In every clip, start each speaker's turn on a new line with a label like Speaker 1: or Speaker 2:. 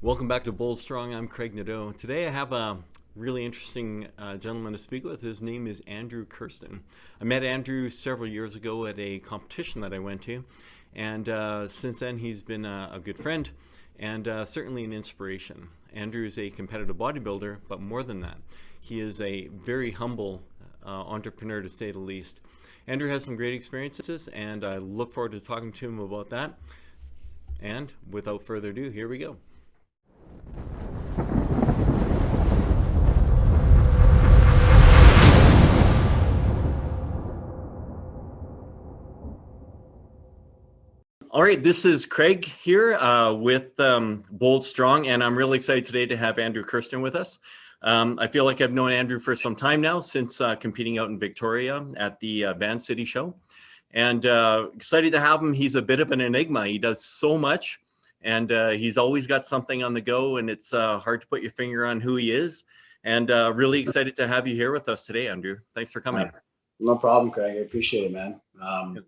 Speaker 1: Welcome back to Bold Strong. I'm Craig Nadeau. Today I have a really interesting gentleman to speak with. His name is Andrew Kersten. I met Andrew several years ago at a competition that I went to, and since then he's been a good friend and certainly an inspiration. Andrew is a competitive bodybuilder, but more than that, he is a very humble entrepreneur, to say the least. Andrew has some great experiences, and I look forward to talking to him about that. And without further ado, here we go. All right, this is Craig here with Bold Strong, and I'm really excited today to have Andrew Kersten with us. I feel like I've known Andrew for some time now, since competing out in Victoria at the Van City show, and excited to have him. He's a bit of an enigma. He does so much, and he's always got something on the go, and it's hard to put your finger on who he is. And really excited to have you here with us today, Andrew. Thanks for coming.
Speaker 2: No problem, Craig. I appreciate it, man.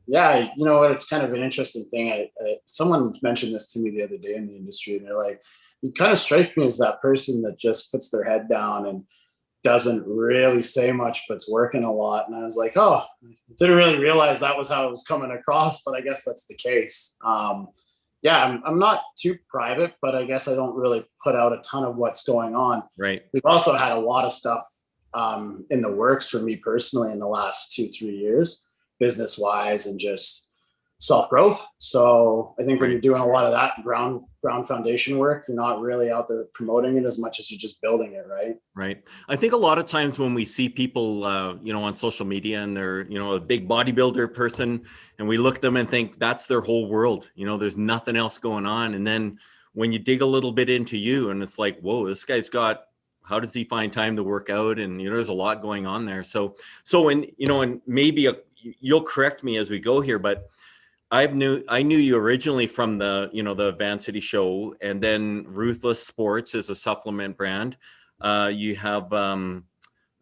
Speaker 2: Yeah, you know what? It's kind of an interesting thing. Someone mentioned this to me the other day in the industry, and they're like, you kind of strike me as that person that just puts their head down and doesn't really say much, but's working a lot. And I was like, oh, I didn't really realize that was how it was coming across, but I guess that's the case. Yeah, I'm not too private, but I guess I don't really put out a ton of what's going on.
Speaker 1: Right.
Speaker 2: We've also had a lot of stuff in the works for me personally in the last 2-3 years, business wise and just self-growth. So I think when you're doing a lot of that ground foundation work, you're not really out there promoting it as much as you're just building it.
Speaker 1: Right. I think a lot of times when we see people, on social media, and they're, a big bodybuilder person, and we look at them and think that's their whole world, there's nothing else going on. And then when you dig a little bit into you, and it's like, whoa, this guy's got, how does he find time to work out? And, there's a lot going on there. So, and maybe you'll correct me as we go here, but I knew you originally from the Van City show, and then Ruthless Sports is a supplement brand. You have,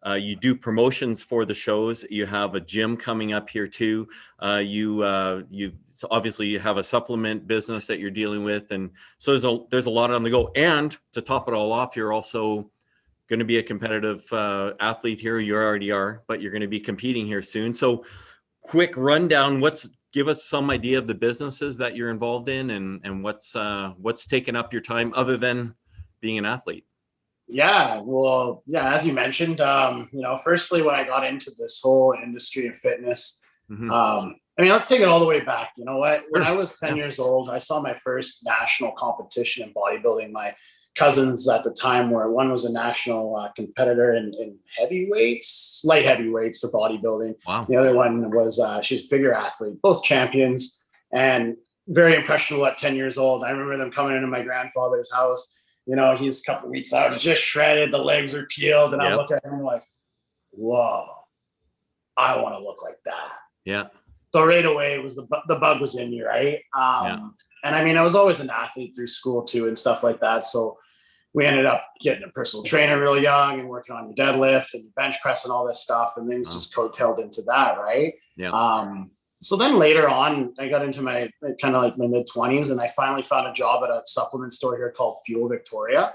Speaker 1: you do promotions for the shows. You have a gym coming up here too. So obviously you have a supplement business that you're dealing with. And so there's a lot on the go. And to top it all off, you're also going to be a competitive athlete here. You already are, but you're going to be competing here soon. So quick rundown, give us some idea of the businesses that you're involved in, and what's taken up your time other than being an athlete.
Speaker 2: Yeah, well, yeah, as you mentioned, firstly, when I got into this whole industry of fitness, let's take it all the way back. You know what? When I was 10 years old, I saw my first national competition in bodybuilding. My cousins at the time one was a national competitor in light heavyweights for bodybuilding.
Speaker 1: Wow.
Speaker 2: The other one was she's a figure athlete, both champions, and very impressionable at 10 years old. I remember them coming into my grandfather's house. He's a couple of weeks out, he's just shredded, the legs are peeled, and I look at him like, whoa, I want to look like that.
Speaker 1: Yeah.
Speaker 2: So right away, it was the bug was in you, right? And I was always an athlete through school too and stuff like that. So we ended up getting a personal trainer real young and working on your deadlift and your bench press and all this stuff. And things just coattailed into that, right?
Speaker 1: Yeah.
Speaker 2: So then later on, I got into my kind of like my mid-20s, and I finally found a job at a supplement store here called Fuel Victoria.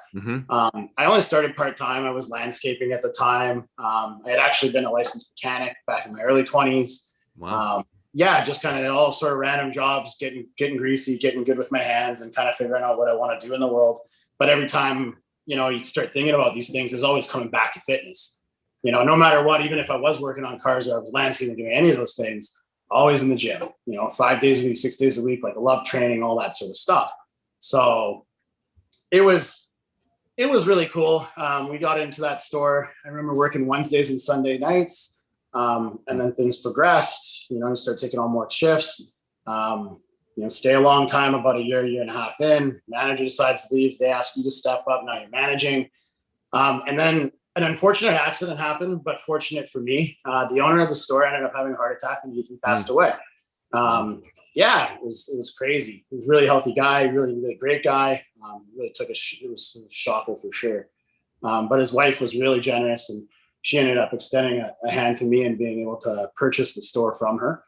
Speaker 2: I only started part-time. I was landscaping at the time. I had actually been a licensed mechanic back in my early 20s.
Speaker 1: Wow.
Speaker 2: Just kind of all sort of random jobs, getting greasy, getting good with my hands, and kind of figuring out what I want to do in the world. But every time, you start thinking about these things, there's always coming back to fitness. No matter what, even if I was working on cars or I was landscaping, doing any of those things, always in the gym, 5 days a week, 6 days a week, like I love training, all that sort of stuff. So it was really cool. We got into that store. I remember working Wednesdays and Sunday nights. And then things progressed, you start taking on more shifts, stay a long time, about a year and a half in, manager decides to leave. They ask you to step up. Now you're managing. And then an unfortunate accident happened, but fortunate for me, the owner of the store ended up having a heart attack and he passed away. It was crazy. He was a really healthy guy, really, really great guy. Really it was a shocker for sure. But his wife was really generous, and she ended up extending a hand to me and being able to purchase the store from her.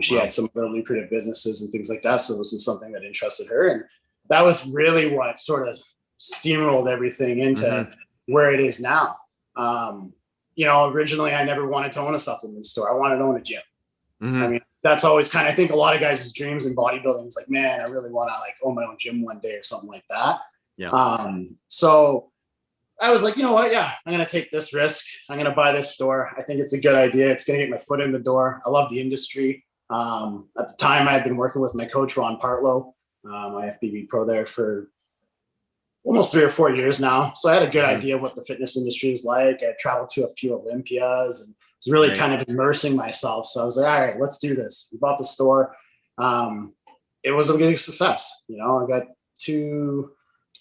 Speaker 2: She had some other lucrative businesses and things like that. So this is something that interested her. And that was really what sort of steamrolled everything into where it is now. You know, originally I never wanted to own a supplement store. I wanted to own a gym. I mean, that's always kind of, I think a lot of guys' dreams in bodybuilding is like, man, I really want to like own my own gym one day or something like that.
Speaker 1: Yeah.
Speaker 2: So I was like, you know what? Yeah, I'm going to take this risk. I'm going to buy this store. I think it's a good idea. It's going to get my foot in the door. I love the industry. At the time I had been working with my coach, Ron Partlow, my FBB pro there for almost 3 or 4 years now. So I had a good idea of what the fitness industry is like. I traveled to a few Olympias and was really kind of immersing myself. So I was like, all right, let's do this. We bought the store. It was a big success. You know, I got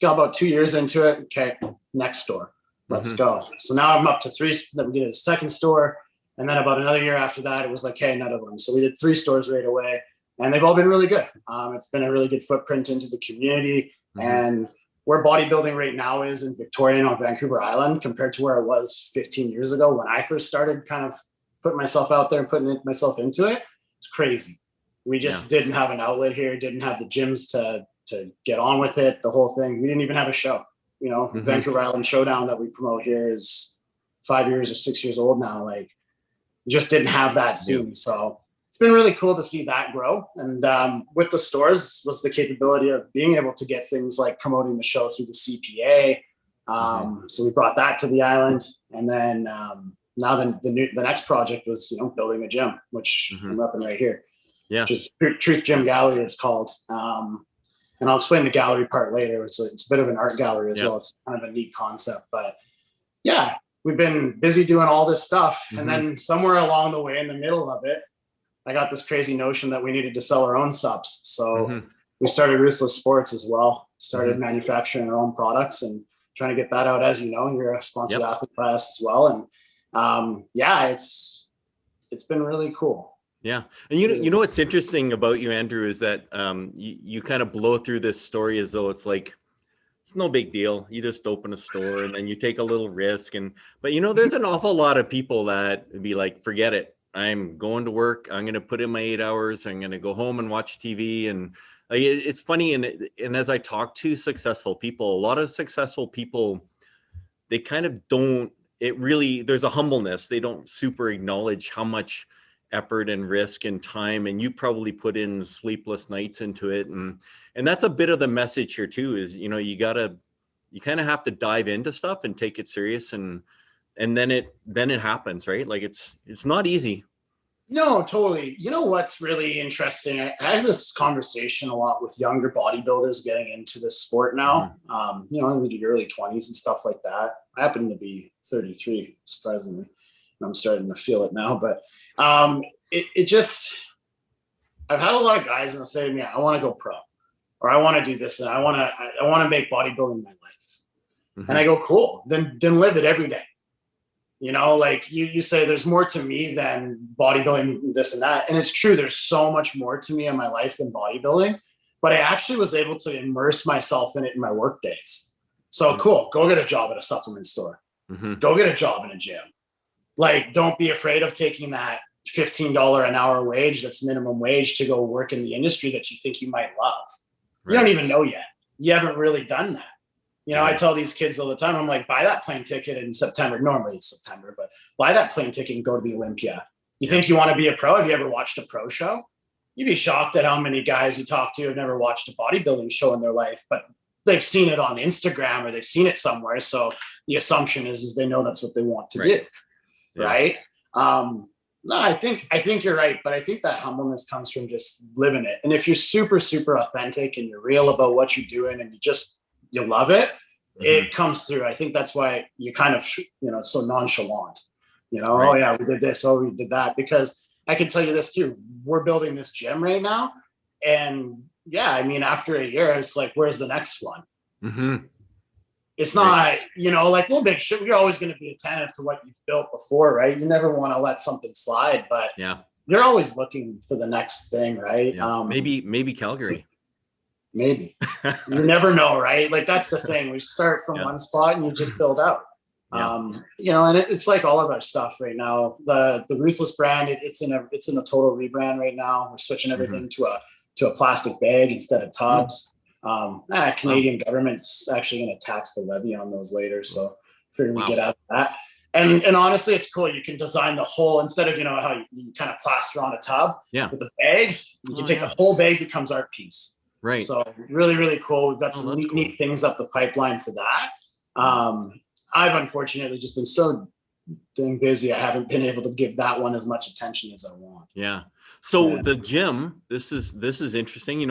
Speaker 2: about 2 years into it. Okay, next store. Let's go. So now I'm up to 3. Then we get a second store. And then about another year after that, it was like, hey, another one. So we did 3 stores right away. And they've all been really good. It's been a really good footprint into the community. And where bodybuilding right now is in Victoria and on Vancouver Island compared to where I was 15 years ago when I first started kind of putting myself out there and putting myself into it, it's crazy. We just didn't have an outlet here, didn't have the gyms to get on with it, the whole thing. We didn't even have a show. You know, Vancouver Island Showdown that we promote here is 5 years or 6 years old now. Like, just didn't have that scene. So it's been really cool to see that grow. And with the stores was the capability of being able to get things like promoting the show through the CPA. So we brought that to the island. And then now the next project was, you know, building a gym, which I'm repping right here. Which is Truth Gym Gallery, it's called. And I'll explain the gallery part later. It's a bit of an art gallery as well. It's kind of a neat concept. But yeah, we've been busy doing all this stuff. And then somewhere along the way in the middle of it, I got this crazy notion that we needed to sell our own subs. So we started Ruthless Sports as well, started manufacturing our own products and trying to get that out. As you know, you're a sponsored athlete by us as well. And yeah, it's been really cool.
Speaker 1: Yeah. And you know what's interesting about you, Andrew, is that you kind of blow through this story as though it's like, it's no big deal. You just open a store and then you take a little risk. But you know, there's an awful lot of people that would be like, forget it. I'm going to work. I'm going to put in my 8 hours. I'm going to go home and watch TV. And it's funny. And as I talk to successful people, a lot of successful people, they kind of don't, there's a humbleness. They don't super acknowledge how much effort and risk and time, and you probably put in sleepless nights into it. And that's a bit of the message here too, is, you know, you kind of have to dive into stuff and take it serious. And then it happens, right? Like it's not easy.
Speaker 2: No, totally. You know what's really interesting? I have this conversation a lot with younger bodybuilders getting into this sport now. You know, in the early 20s and stuff like that. I happen to be 33, surprisingly. I'm starting to feel it now, but it just, I've had a lot of guys and they'll say to me, I want to go pro, or I want to do this, and I want to make bodybuilding my life. And I go, cool, then live it every day. You know, like you say, there's more to me than bodybuilding, this and that. And it's true. There's so much more to me in my life than bodybuilding, but I actually was able to immerse myself in it in my work days. So cool. Go get a job at a supplement store. Go get a job in a gym. Like, don't be afraid of taking that $15 an hour wage that's minimum wage to go work in the industry that you think you might love. You don't even know yet. You haven't really done that. You know, I tell these kids all the time, I'm like, buy that plane ticket in September. Normally it's September, but buy that plane ticket and go to the Olympia. You think you want to be a pro? Have you ever watched a pro show? You'd be shocked at how many guys you talk to have never watched a bodybuilding show in their life, but they've seen it on Instagram or they've seen it somewhere. So the assumption is they know that's what they want to do. Right. No, I think you're right. But I think that humbleness comes from just living it. And if you're super, super authentic and you're real about what you're doing and you love it, it comes through. I think that's why you kind of, you know, so nonchalant, you know, oh yeah, we did this. Oh, we did that. Because I can tell you this too. We're building this gym right now. And yeah, I mean, after a year, it's like, where's the next one? It's not, you know, like, we'll make sure you're always going to be attentive to what you've built before, right? You never want to let something slide, but you're always looking for the next thing, right?
Speaker 1: Maybe Calgary.
Speaker 2: Maybe. You never know, right? Like, that's the thing. We start from one spot and you just build out. You know, and it's like all of our stuff right now. The Ruthless brand, it's in a total rebrand right now. We're switching everything to a plastic bag instead of tubs. Canadian government's actually going to tax the levy on those later, so figure we get out of that. And honestly, it's cool. You can design the whole, instead of how you kind of plaster on a tub with a bag, you can take the whole bag, becomes art piece.
Speaker 1: Right.
Speaker 2: So really, really cool. We've got some neat things up the pipeline for that. I've unfortunately just been so dang busy. I haven't been able to give that one as much attention as I want.
Speaker 1: Yeah. So the gym, this is interesting,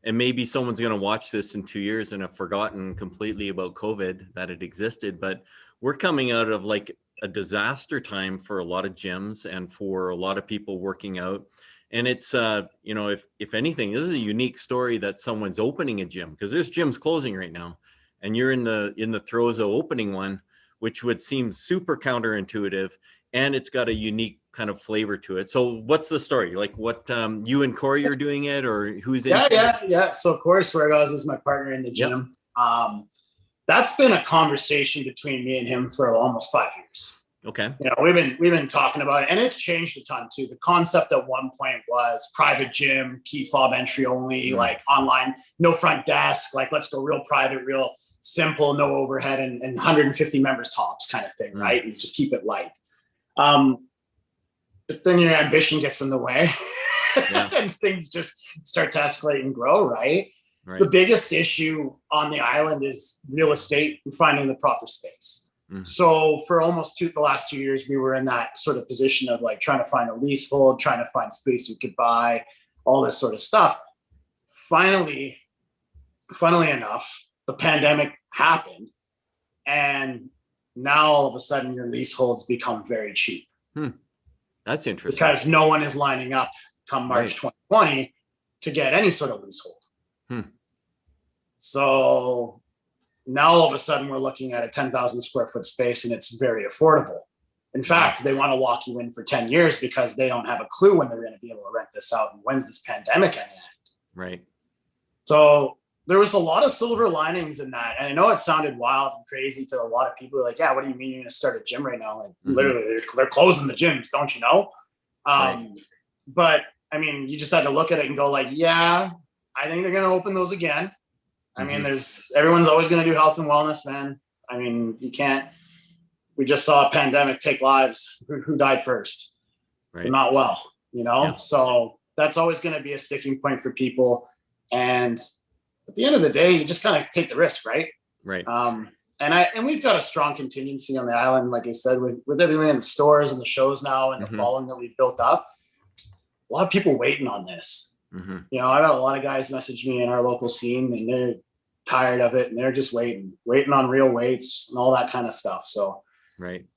Speaker 1: and maybe someone's going to watch this in 2 years and have forgotten completely about COVID, that it existed, but we're coming out of like a disaster time for a lot of gyms and for a lot of people working out. And it's, if anything, this is a unique story that someone's opening a gym, because there's gyms closing right now and you're in the throes of opening one, which would seem super counterintuitive. And it's got a unique kind of flavor to it. So what's the story? Like what, you and Corey are doing it, or who's in?
Speaker 2: Yeah. So Corey Sweargaz is my partner in the gym. Yep. That's been a conversation between me and him for almost 5 years.
Speaker 1: Okay.
Speaker 2: We've been talking about it, and it's changed a ton too. The concept at one point was private gym, key fob entry only, like online, no front desk, like let's go real private, real simple, no overhead, and 150 members tops kind of thing, right? And just keep it light. But then your ambition gets in the way and things just start to escalate and grow, right? The biggest issue on the island is real estate and finding the proper space. So for almost the last 2 years, we were in that sort of position of like trying to find a leasehold, trying to find space we could buy, all this sort of stuff. Funnily enough, the pandemic happened, and now all of a sudden your leaseholds become very cheap.
Speaker 1: That's interesting.
Speaker 2: Because no one is lining up come March 2020 to get any sort of leasehold. So now all of a sudden we're looking at a 10,000 square foot space, and it's very affordable. In fact, they want to lock you in for 10 years because they don't have a clue when they're going to be able to rent this out and when's this pandemic going to end. Right. So there was a lot of silver linings in that. And I know it sounded wild and crazy to a lot of people. Like, yeah, what do you mean you're going to start a gym right now? Like literally they're closing the gyms, don't you know? But I mean, you just had to look at it and go like, yeah, I think they're going to open those again. I mean, everyone's always going to do health and wellness, man. I mean, we just saw a pandemic take lives. Who died first? Right. They're not well, So that's always going to be a sticking point for people. And at the end of the day, you just kind of take the risk, right? Right. And we've got a strong contingency on the island, like I said, with everything in the stores and the shows now and the following that we've built up. A lot of people waiting on this. I got a lot of guys message me in our local scene, and they're tired of it, and they're just waiting on real weights and all that kind of stuff. So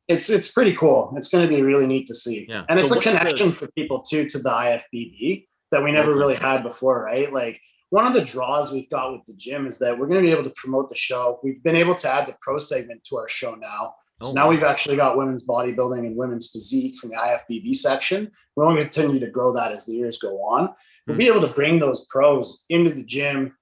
Speaker 2: it's pretty cool. It's going to be really neat to see. Yeah. And it's a connection for people too to the IFBB that we never really had before, right? Like one of the draws we've got with the gym is that we're going to be able to promote the show. We've been able to add the pro segment to our show now. So now we've actually got women's bodybuilding and women's physique from the IFBB section. We're going to continue to grow that as the years go on. We'll be able to bring those pros into the gym,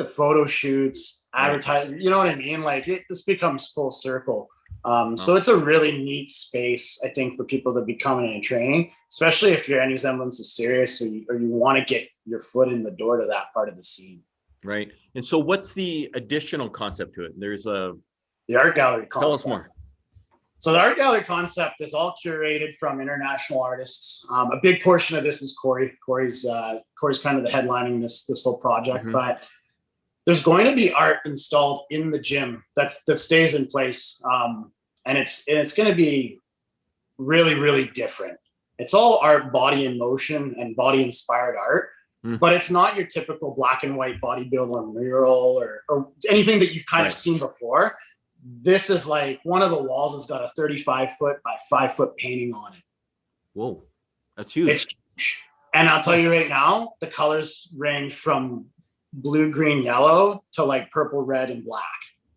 Speaker 2: photo shoots, advertising, you know what I mean? Like this becomes full circle. So it's a really neat space, I think, for people to be coming in and training, especially if you're any semblance of serious or you want to get your foot in the door to that part of the scene.
Speaker 1: Right. And so what's the additional concept to it? There's the
Speaker 2: art gallery concept.
Speaker 1: Tell us more.
Speaker 2: So the art gallery concept is all curated from international artists. A big portion of this is Corey. Corey's kind of the headlining this whole project, but there's going to be art installed in the gym that stays in place, and it's going to be really, really different. It's all art, body in motion, and body inspired art, but it's not your typical black and white bodybuilder mural or anything that you've kind of seen before. This is like one of the walls has got a 35 foot by 5 foot painting on it.
Speaker 1: Whoa, that's huge.
Speaker 2: It's huge. And I'll tell you right now, the colors range from blue, green, yellow to like purple, red, and black.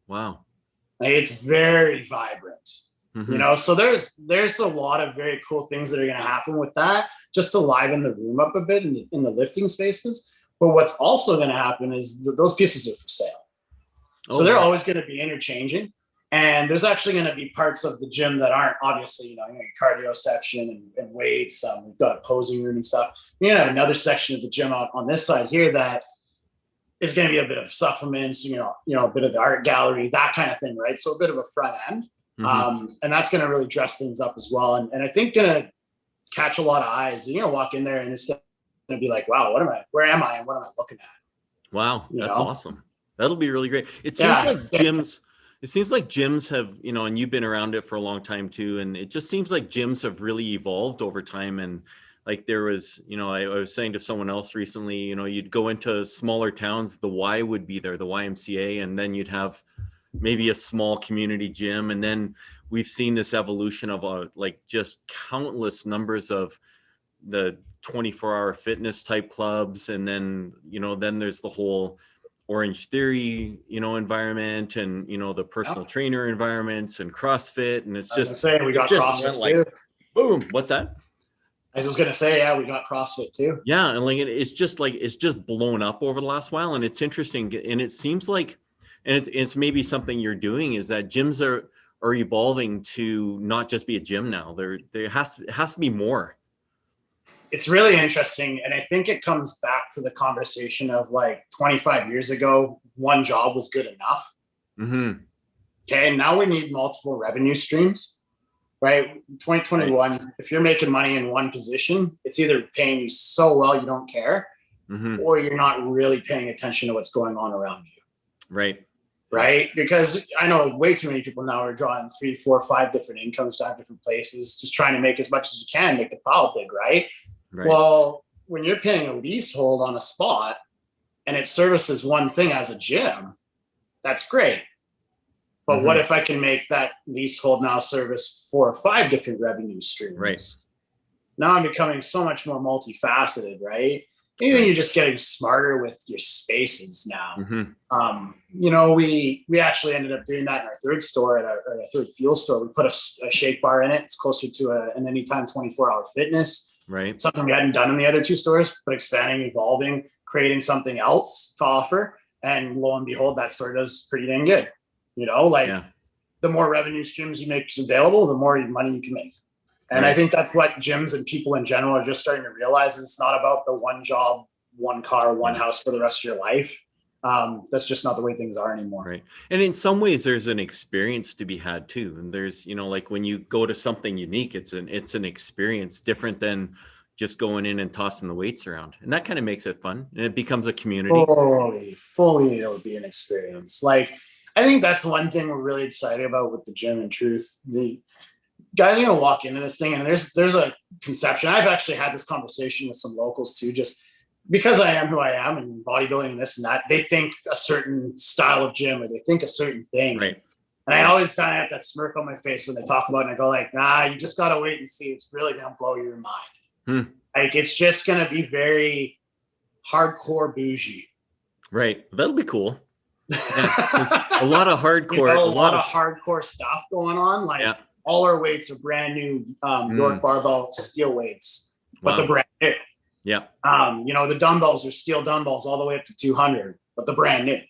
Speaker 1: Wow.
Speaker 2: Like it's very vibrant, so there's a lot of very cool things that are going to happen with that, just to liven the room up a bit in the lifting spaces. But what's also going to happen is those pieces are for sale. So they're always going to be interchanging. And there's actually going to be parts of the gym that aren't obviously, your cardio section and weights. We've got a posing room and stuff. We're going to have another section of the gym on this side here that is going to be a bit of supplements, a bit of the art gallery, that kind of thing, right? So a bit of a front end. And that's going to really dress things up as well. And I think going to catch a lot of eyes. You're going to walk in there and it's going to be like, wow, where am I? And what am I looking at?
Speaker 1: Wow. That's awesome. That'll be really great. It seems like gyms have, and you've been around it for a long time too. And it just seems like gyms have really evolved over time. And like there was, I was saying to someone else recently, you'd go into smaller towns, the Y would be there, the YMCA, and then you'd have maybe a small community gym. And then we've seen this evolution of just countless numbers of the 24-hour fitness type clubs. And then, then there's the whole Orange Theory, environment, and, the personal trainer environments and CrossFit. And it's just,
Speaker 2: we got CrossFit too.
Speaker 1: Boom. What's that?
Speaker 2: I was just going to say, we got CrossFit too.
Speaker 1: Yeah. And it's just blown up over the last while. And it's interesting. And it seems like, and it's maybe something you're doing, is that gyms are evolving to not just be a gym now. There has to be more.
Speaker 2: It's really interesting. And I think it comes back to the conversation of 25 years ago, one job was good enough. Okay. And now we need multiple revenue streams, right? 2021, if you're making money in one position, it's either paying you so well you don't care, or you're not really paying attention to what's going on around you. Right. Because I know way too many people now are drawing 3, 4, 5 different incomes to different places, just trying to make as much as you can, make the pile big. Right. Well, when you're paying a leasehold on a spot and it services one thing as a gym, that's great. But what if I can make that leasehold now service 4 or 5 different revenue streams?
Speaker 1: Right.
Speaker 2: Now I'm becoming so much more multifaceted, right? Even you're just getting smarter with your spaces now. We actually ended up doing that in our third store, at our third fuel store. We put a shake bar in it. It's closer to an anytime 24-hour fitness.
Speaker 1: Right.
Speaker 2: Something we hadn't done in the other 2 stores, but expanding, evolving, creating something else to offer. And lo and behold, that store does pretty dang good. The more revenue streams you make available, the more money you can make. And I think that's what gyms and people in general are just starting to realize. It's not about the one job, one car, one house for the rest of your life. That's just not the way things are anymore.
Speaker 1: Right. And in some ways there's an experience to be had too. And there's, when you go to something unique, it's an experience different than just going in and tossing the weights around. And that kind of makes it fun. And it becomes a community.
Speaker 2: Fully it'll be an experience. I think that's one thing we're really excited about with the gym. In truth, the guys are going to walk into this thing, and there's a conception. I've actually had this conversation with some locals too, just because I am who I am and bodybuilding and this and that. They think a certain style of gym, or they think a certain thing.
Speaker 1: Right.
Speaker 2: And I always kind of have that smirk on my face when they talk about it, and I go nah, you just got to wait and see. It's really going to blow your mind. It's just going to be very hardcore bougie.
Speaker 1: Right. That'll be cool. Yeah, a lot of hardcore,
Speaker 2: a lot of hardcore stuff going on. All our weights are brand new York barbell steel weights, but they're brand new.
Speaker 1: Yeah.
Speaker 2: The dumbbells are steel dumbbells all the way up to 200, but they're brand new.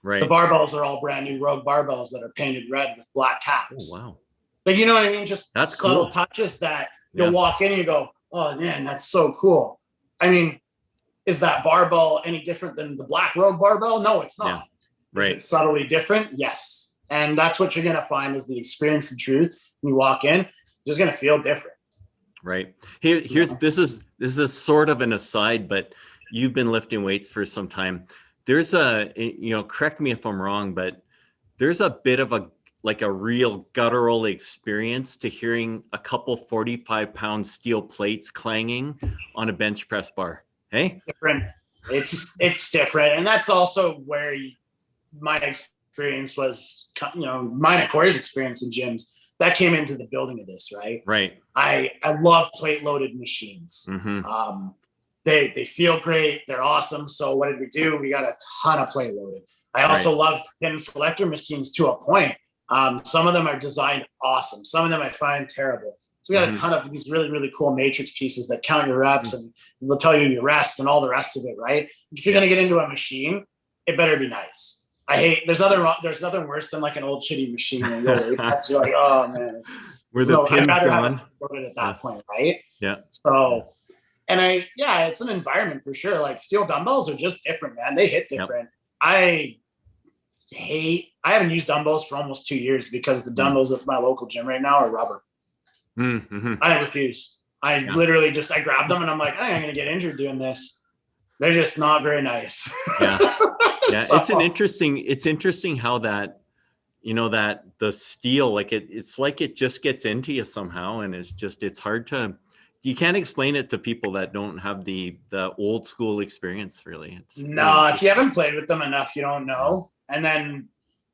Speaker 1: Right.
Speaker 2: The barbells are all brand new Rogue barbells that are painted red with black caps.
Speaker 1: Oh, wow.
Speaker 2: You know what I mean? Just
Speaker 1: that's
Speaker 2: subtle
Speaker 1: cool.
Speaker 2: touches that you'll walk in and you go, oh man, that's so cool. I mean, is that barbell any different than the black Rogue barbell? No, it's not.
Speaker 1: Yeah. Right.
Speaker 2: Is it subtly different? Yes. And that's what you're going to find is the experience of truth. When you walk in, you're just going to feel different.
Speaker 1: Right. This is sort of an aside, but you've been lifting weights for some time. There's correct me if I'm wrong, but there's a bit of a real guttural experience to hearing a couple 45-pound steel plates clanging on a bench press bar. Hey?
Speaker 2: Different. It's different. And that's also where my experience was, mine and Corey's experience in gyms, that came into the building of this, right?
Speaker 1: Right.
Speaker 2: I love plate loaded machines. They feel great. They're awesome. So what did we do? We got a ton of plate loaded. I also love pin selector machines to a point. Some of them are designed awesome. Some of them I find terrible. So we got a ton of these really, really cool matrix pieces that count your reps and they'll tell you your rest and all the rest of it, right? If you're going to get into a machine, it better be nice. There's nothing worse than an old shitty machine. And you're like, oh man.
Speaker 1: Where the pin's gone.
Speaker 2: At that point, right?
Speaker 1: Yeah.
Speaker 2: So And it's an environment for sure. Like steel dumbbells are just different, man. They hit different. Yep. I haven't used dumbbells for almost 2 years because the dumbbells at my local gym right now are rubber.
Speaker 1: Mm-hmm.
Speaker 2: I refuse. I literally I grabbed them and I'm like, I'm going to get injured doing this. They're just not very nice.
Speaker 1: Yeah. Yeah. So, it's interesting how that, that the steel, like it's like it just gets into you somehow. And it's hard you can't explain it to people that don't have the old school experience, really.
Speaker 2: If you haven't played with them enough, you don't know. And then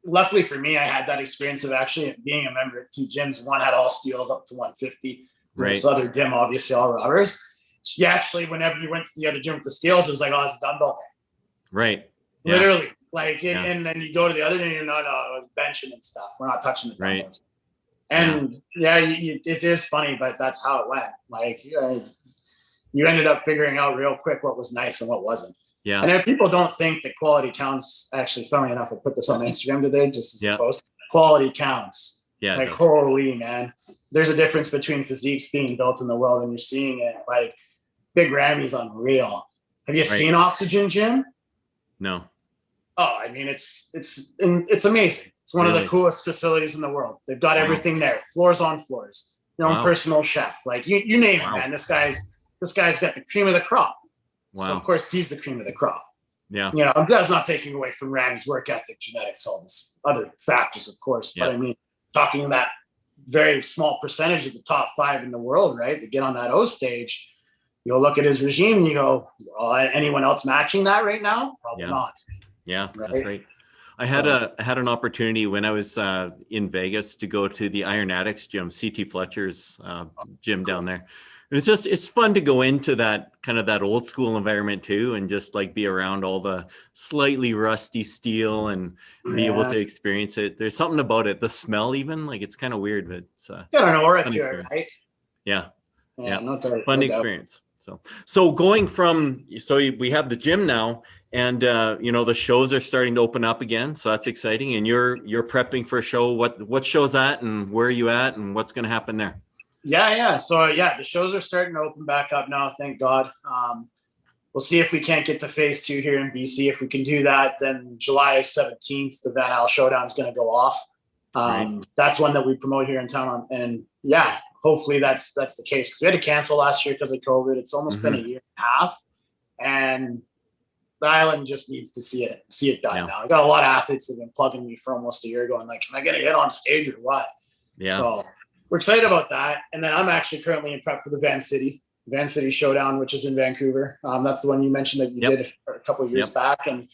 Speaker 2: luckily for me, I had that experience of actually being a member at 2 gyms. One had all steels up to 150. Right. This other gym, obviously all rubbers. So you actually, whenever you went to the other gym with the steels, it was like, oh, it's a dumbbell.
Speaker 1: Right.
Speaker 2: Yeah. Literally. Like, and then you go to the other gym, no, benching and stuff. We're not touching the dumbbells. Right. And it is funny, but that's how it went. Like you ended up figuring out real quick what was nice and what wasn't. Yeah. And if people don't think that quality counts, actually, funny enough, I put this on Instagram today just as a post. Quality counts. Yeah. Like, holy man. There's a difference between physiques being built in the world and you're seeing it. Like Big Ramy's unreal. Have you seen Oxygen Gym? No. Oh, I mean, it's amazing. It's one of the coolest facilities in the world. They've got everything there. Floors on floors. Your own personal chef. Like you name it, man. This guy's got the cream of the crop. Wow. So of course he's the cream of the crop. Yeah. That's not taking away from Ramy's work ethic, genetics, all this other factors, of course. But I mean, talking about very small percentage of the top 5 in the world, right? To get on that O stage, you'll look at his regime and you go, well, anyone else matching that right now? Probably not. Yeah, right? That's right. I had an opportunity when I was in Vegas to go to the Iron Addicts gym, CT Fletcher's gym down there. And it's fun to go into that kind of that old school environment too, and just like be around all the slightly rusty steel and be able to experience it. There's something about it, the smell even, like it's kind of weird, but it's got an aura to it, right? Yeah. Fun experience. So going from, we have the gym now, and the shows are starting to open up again, so that's exciting. And you're prepping for a show. What show's that, and where are you at, and what's going to happen there? Yeah. So the shows are starting to open back up now. Thank God. We'll see if we can't get to phase 2 here in BC. If we can do that, then July 17th, the Van Al Showdown is going to go off. That's one that we promote here in town. And hopefully that's the case, because we had to cancel last year because of COVID. It's almost been a year and a half, and the island just needs to see it done now. I got a lot of athletes that have been plugging me for almost a year going like, am I going to get on stage or what? Yeah. So we're excited about that. And then I'm actually currently in prep for the Van City Showdown, which is in Vancouver. That's the one you mentioned that you did a couple of years back. And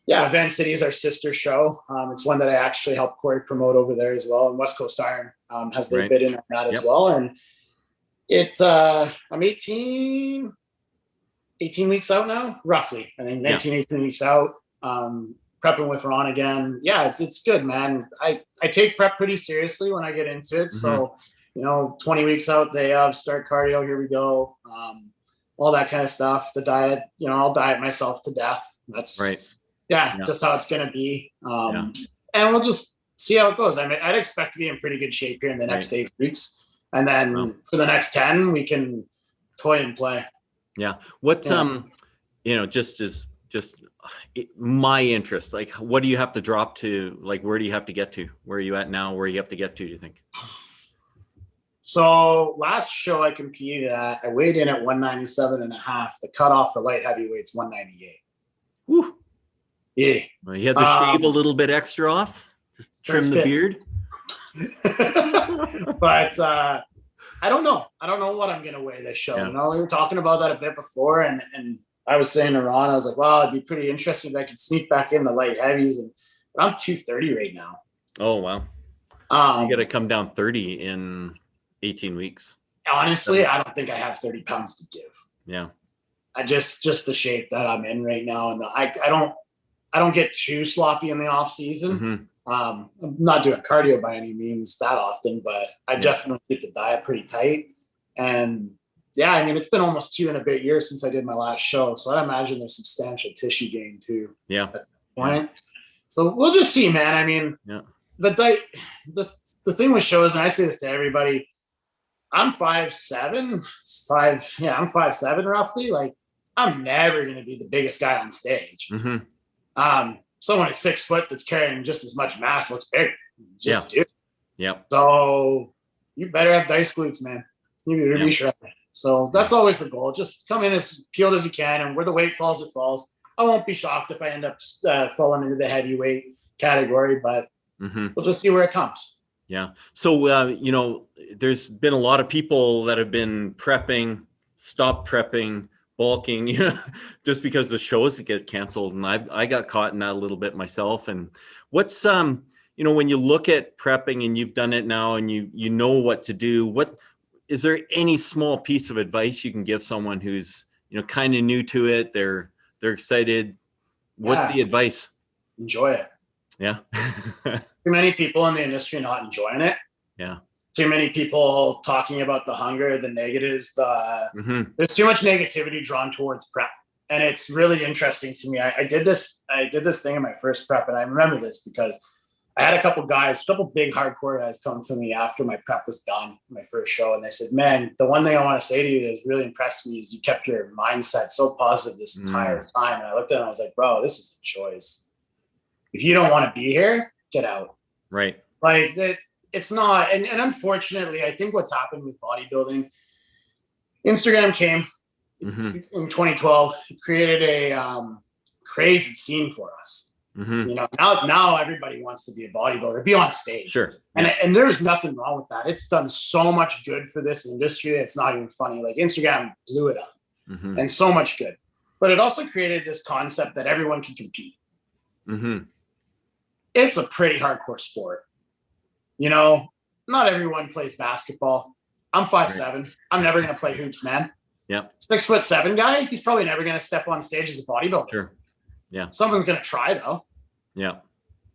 Speaker 2: Van City is our sister show. It's one that I actually helped Corey promote over there as well. And West Coast Iron has their bid in on that as well. And I'm 18 weeks out now, roughly. I think 18 weeks out. Prepping with Ron again. Yeah, it's good, man. I take prep pretty seriously when I get into it. So, 20 weeks out, day of, start cardio, here we go. All that kind of stuff. The diet, I'll diet myself to death. That's just how it's going to be. And we'll just see how it goes. I mean, I'd expect to be in pretty good shape here in the next 8 weeks. And then for the next 10, we can toy and play. Yeah. What, just my interest, like, what do you have to drop to? Like, where do you have to get to? Where are you at now? Where you have to get to, do you think? So last show I competed at, I weighed in at 197.5. The cutoff for light heavyweights 198. Woo. Yeah.
Speaker 1: Well, you had to shave a little bit extra off, just trim the beard.
Speaker 2: But I don't know. I don't know what I'm going to weigh this show. We were talking about that a bit before, and I was saying to Ron, I was like, well, it'd be pretty interesting if I could sneak back in the light heavies. But I'm 230 right now.
Speaker 1: Oh, wow. You got to come down 30 in 18 weeks.
Speaker 2: Honestly, I don't think I have 30 pounds to give.
Speaker 1: Yeah.
Speaker 2: I just the shape that I'm in right now. And I don't get too sloppy in the off season. I'm not doing cardio by any means that often, but I definitely keep the diet pretty tight. And I mean, it's been almost 2 and a bit years since I did my last show. So I imagine there's substantial tissue gain too. Yeah. At this point. So we'll just see, man. I mean, the thing with shows, and I say this to everybody, I'm 5'7", I'm 5'7" roughly. Like, I'm never going to be the biggest guy on stage. Someone at 6 foot that's carrying just as much mass looks big. Just do.
Speaker 1: Yeah.
Speaker 2: So you better have dice glutes, man. You be shredded. So that's always the goal. Just come in as peeled as you can, and where the weight falls, it falls. I won't be shocked if I end up falling into the heavyweight category, but we'll just see where it comes.
Speaker 1: Yeah. So, there's been a lot of people that have been prepping, stop prepping, bulking, just because the shows get canceled. And I got caught in that a little bit myself. And what's, when you look at prepping and you've done it now and you know what to do, is there any small piece of advice you can give someone who's, kind of new to it? They're excited. What's the advice?
Speaker 2: Enjoy it.
Speaker 1: Yeah.
Speaker 2: Too many people in the industry not enjoying it.
Speaker 1: Yeah.
Speaker 2: Too many people talking about the hunger, the negatives, there's too much negativity drawn towards prep. And it's really interesting to me. I did this thing in my first prep, and I remember this because I had a couple big hardcore guys come to me after my prep was done, my first show, and they said, "Man, the one thing I want to say to you that's really impressed me is you kept your mindset so positive this entire time." And I looked at it and I was like, "Bro, this is a choice. If you don't want to be here, get out."
Speaker 1: Right.
Speaker 2: Like that. It's not, and unfortunately, I think what's happened with bodybuilding, Instagram came in 2012, it created a crazy scene for us. Now everybody wants to be a bodybuilder, be on stage.
Speaker 1: Sure.
Speaker 2: And there's nothing wrong with that. It's done so much good for this industry. It's not even funny. Like, Instagram blew it up and so much good. But it also created this concept that everyone can compete. It's a pretty hardcore sport. Not everyone plays basketball. I'm 5'7". I'm never going to play hoops, man.
Speaker 1: Yeah.
Speaker 2: 6'7" guy, he's probably never going to step on stage as a bodybuilder.
Speaker 1: Sure. Yeah.
Speaker 2: Someone's going to try, though.
Speaker 1: Yeah.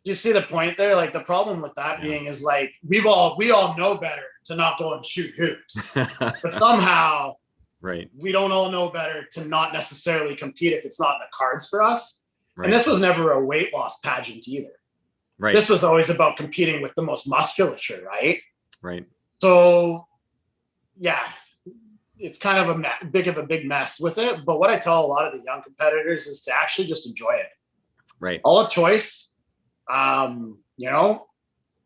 Speaker 2: You see the point there? Like, the problem with that being is, like, we all know better to not go and shoot hoops. But somehow we don't all know better to not necessarily compete if it's not in the cards for us. Right. And this was never a weight loss pageant either. Right. This was always about competing with the most musculature, right?
Speaker 1: Right.
Speaker 2: So, yeah, it's kind of a big mess with it. But what I tell a lot of the young competitors is to actually just enjoy it.
Speaker 1: Right.
Speaker 2: All a choice.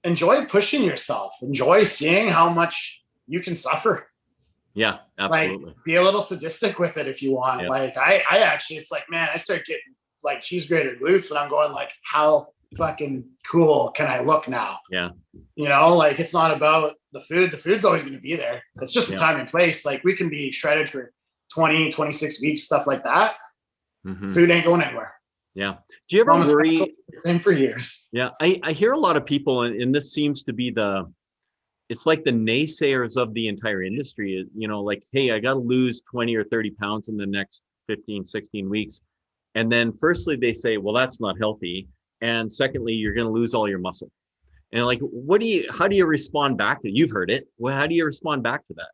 Speaker 2: Enjoy pushing yourself. Enjoy seeing how much you can suffer.
Speaker 1: Yeah, absolutely.
Speaker 2: Like, be a little sadistic with it if you want. Yeah. Like, I actually, it's like, man, I start getting like cheese grater glutes, and I'm going like, how fucking cool can I look now?
Speaker 1: Yeah.
Speaker 2: Like, it's not about the food. The food's always going to be there. It's just the time and place. Like, we can be shredded for 20, 26 weeks, stuff like that. Food ain't going anywhere.
Speaker 1: Yeah. Do you ever worry?
Speaker 2: Same for years.
Speaker 1: Yeah. I hear a lot of people, and this seems to be it's like the naysayers of the entire industry, like, hey, I got to lose 20 or 30 pounds in the next 15, 16 weeks. And then firstly, they say, well, that's not healthy. And secondly, you're going to lose all your muscle. And like, how do you respond back to it? You've heard it. Well, how do you respond back to that?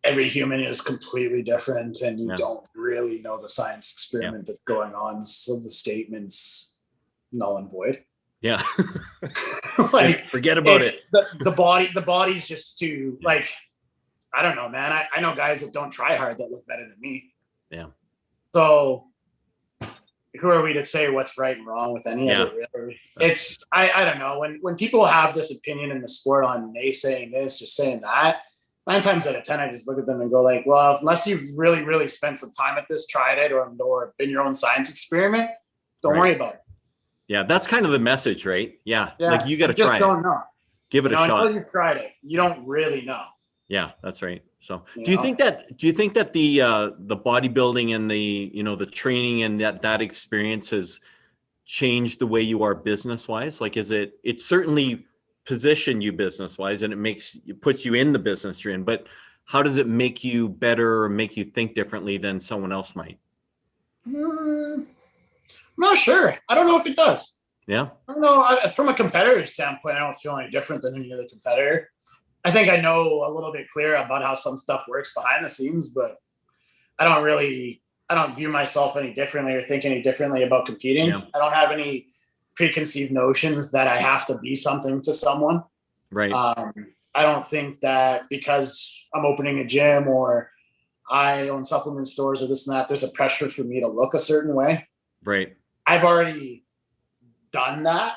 Speaker 2: Every human is completely different, and you don't really know the science experiment that's going on. So the statement's null and void.
Speaker 1: Yeah.
Speaker 2: Like,
Speaker 1: forget about it.
Speaker 2: The body's just too, like, I don't know, man. I know guys that don't try hard that look better than me.
Speaker 1: Yeah.
Speaker 2: So who are we to say what's right and wrong with any of it, really? It's, I don't know. When people have this opinion in the sport on naysaying this or saying that, 9 times out of 10, I just look at them and go like, well, unless you've really, really spent some time at this, tried it, or been your own science experiment, don't worry about it.
Speaker 1: Yeah, that's kind of the message, right? Yeah. Like, you got to try it.
Speaker 2: Just don't know.
Speaker 1: Give it a shot.
Speaker 2: Until you've tried it, you don't really know.
Speaker 1: Yeah, that's right. So do you think that the bodybuilding and the training and that experience has changed the way you are business wise? Like, it's certainly positioned you business wise, and it puts you in the business you're in, but how does it make you better or make you think differently than someone else might?
Speaker 2: I'm not sure. I don't know if it does.
Speaker 1: Yeah.
Speaker 2: I don't know. From a competitor standpoint, I don't feel any different than any other competitor. I think I know a little bit clearer about how some stuff works behind the scenes, but I don't view myself any differently or think any differently about competing. Yeah. I don't have any preconceived notions that I have to be something to someone.
Speaker 1: Right.
Speaker 2: I don't think that because I'm opening a gym or I own supplement stores or this and that, there's a pressure for me to look a certain way.
Speaker 1: Right.
Speaker 2: I've already done that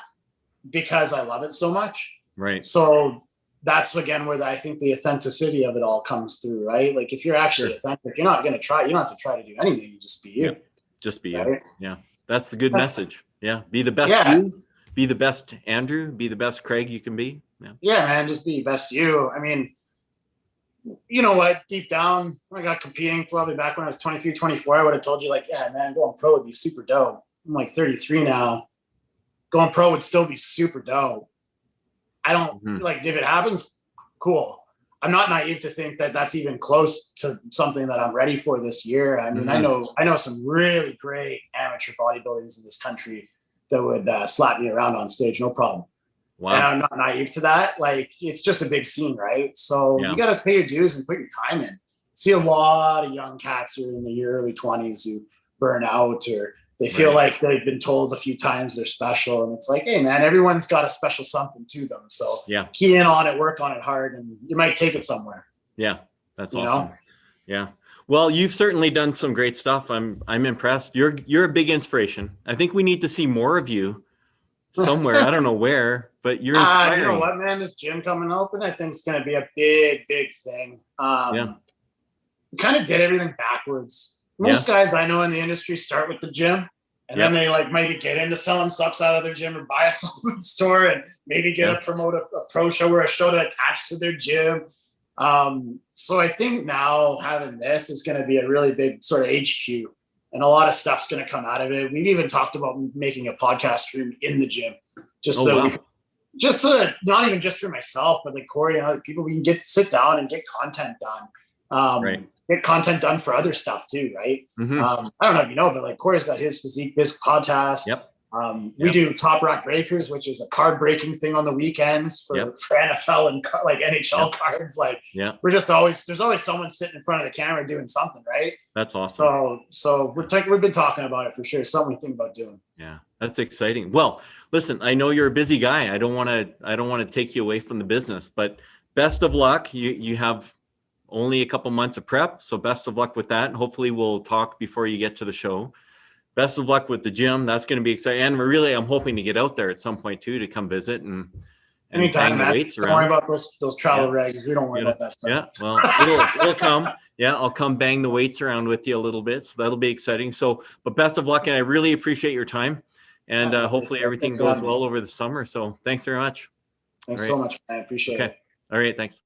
Speaker 2: because I love it so much.
Speaker 1: Right.
Speaker 2: So that's again where I think the authenticity of it all comes through, right? Like if you're actually authentic, you're not going to try. You don't have to try to do anything. You just be you.
Speaker 1: Yeah. Just be
Speaker 2: right?
Speaker 1: you. Yeah. That's the good message. Yeah. Be the best you. Be the best Andrew. Be the best Craig you can be. Yeah.
Speaker 2: Yeah, man. Just be best you. I mean, you know what? Deep down, I got competing probably back when I was 23, 24. I would have told you, like, yeah, man, going pro would be super dope. I'm like 33 now. Going pro would still be super dope. I don't like if it happens, cool. I'm not naive to think that that's even close to something that I'm ready for this year. I mean, I know some really great amateur bodybuilders in this country that would slap me around on stage, no problem. Wow. And I'm not naive to that. Like, it's just a big scene, right? So you got to pay your dues and put your time in. See a lot of young cats who are in the early 20s who burn out or they feel like they've been told a few times they're special. And it's like, hey, man, everyone's got a special something to them. So key in on it, work on it hard, and you might take it somewhere.
Speaker 1: Yeah, that's awesome. Yeah. Well, you've certainly done some great stuff. I'm impressed. You're a big inspiration. I think we need to see more of you somewhere. I don't know where, but you're inspiring.
Speaker 2: You know what, man? This gym coming open, I think, is going to be a big, big thing. We kind of did everything backwards. Most guys I know in the industry start with the gym, and then they like maybe get into selling subs out of their gym or buy a supplement store and maybe get promote a pro show or a show to attach to their gym. So I think now having this is going to be a really big sort of HQ. And a lot of stuff's going to come out of it. We've even talked about making a podcast stream in the gym, just we could, not even just for myself, but like Corey and other people, we can sit down and get content done. Get content done for other stuff too, right? I don't know if you know, but like Corey's got his Physique Biz podcast. We do Top Rack Breakers, which is a card breaking thing on the weekends for NFL and like NHL cards. Like we're just there's always someone sitting in front of the camera doing something, right?
Speaker 1: That's awesome.
Speaker 2: So we've been talking about it for sure. Something we think about doing.
Speaker 1: Yeah, that's exciting. Well, listen, I know you're a busy guy. I don't want to take you away from the business, but best of luck. You have only a couple months of prep, so best of luck with that. And hopefully we'll talk before you get to the show. Best of luck with the gym. That's going to be exciting. And I'm hoping to get out there at some point too, to come visit and
Speaker 2: anytime,
Speaker 1: bang the weights around.
Speaker 2: Don't worry about those travel regs. We don't worry about that stuff.
Speaker 1: Yeah, well, it'll come. Yeah, I'll come bang the weights around with you a little bit. So that'll be exciting. So, but best of luck. And I really appreciate your time. And hopefully everything goes well over the summer. So thanks very much.
Speaker 2: Thanks so much. I appreciate it.
Speaker 1: All right. Thanks.